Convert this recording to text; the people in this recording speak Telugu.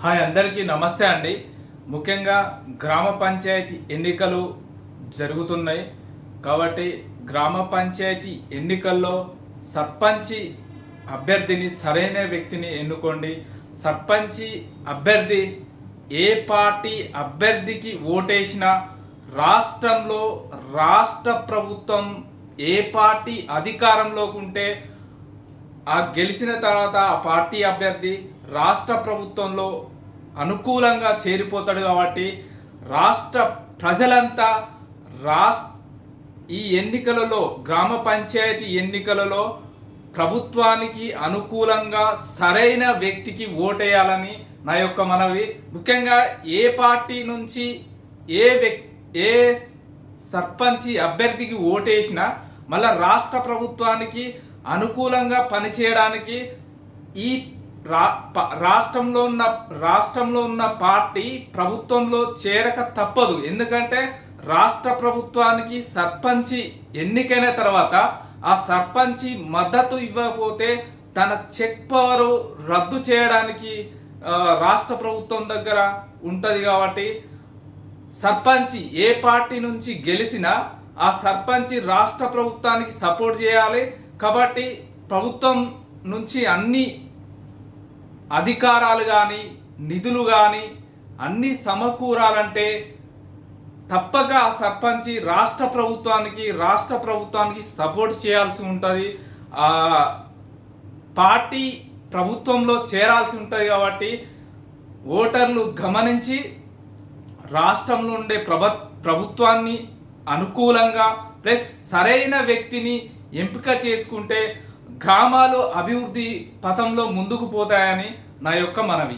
హాయ్ అందరికీ నమస్తే అండి. ముఖ్యంగా గ్రామ పంచాయతీ ఎన్నికలు జరుగుతున్నాయి కాబట్టి గ్రామ పంచాయతీ ఎన్నికల్లో సర్పంచి అభ్యర్థిని సరైన వ్యక్తిని ఎన్నుకోండి. సర్పంచి అభ్యర్థి ఏ పార్టీ అభ్యర్థికి ఓటేసినా రాష్ట్రంలో రాష్ట్ర ప్రభుత్వం ఏ పార్టీ అధికారంలోకి ఉంటే ఆ గెలిచిన తర్వాత ఆ పార్టీ అభ్యర్థి రాష్ట్ర ప్రభుత్వంలో అనుకూలంగా చేరిపోతాడు. కాబట్టి రాష్ట్ర ప్రజలంతా ఈ ఎన్నికలలో గ్రామ పంచాయతీ ఎన్నికలలో ప్రభుత్వానికి అనుకూలంగా సరైన వ్యక్తికి ఓటేయాలని నా యొక్క మనవి. ముఖ్యంగా ఏ పార్టీ నుంచి ఏ సర్పంచి అభ్యర్థికి ఓటేసినా మళ్ళీ రాష్ట్ర ప్రభుత్వానికి అనుకూలంగా పనిచేయడానికి ఈ రాష్ట్రంలో ఉన్న పార్టీ ప్రభుత్వంలో చేరక తప్పదు. ఎందుకంటే రాష్ట్ర ప్రభుత్వానికి సర్పంచి ఎన్నికైన తర్వాత ఆ సర్పంచి మద్దతు ఇవ్వకపోతే తన చెక్ పవర్ రద్దు చేయడానికి రాష్ట్ర ప్రభుత్వం దగ్గర ఉంటుంది. కాబట్టి సర్పంచి ఏ పార్టీ నుంచి గెలిచినా ఆ సర్పంచి రాష్ట్ర ప్రభుత్వానికి సపోర్ట్ చేయాలి. కాబట్టి ప్రభుత్వం నుంచి అన్ని అధికారాలు కానీ నిధులు కానీ అన్నీ సమకూరాలంటే తప్పక ఆ సర్పంచి రాష్ట్ర ప్రభుత్వానికి సపోర్ట్ చేయాల్సి ఉంటుంది. పార్టీ ప్రభుత్వంలో చేరాల్సి ఉంటుంది. కాబట్టి ఓటర్లు గమనించి రాష్ట్రంలో ఉండే ప్రభుత్వాన్ని అనుకూలంగా ప్లస్ సరైన వ్యక్తిని ఎంపిక చేసుకుంటే గ్రామాలు అభివృద్ధి పథంలో ముందుకు పోతాయని నా యొక్క మనవి.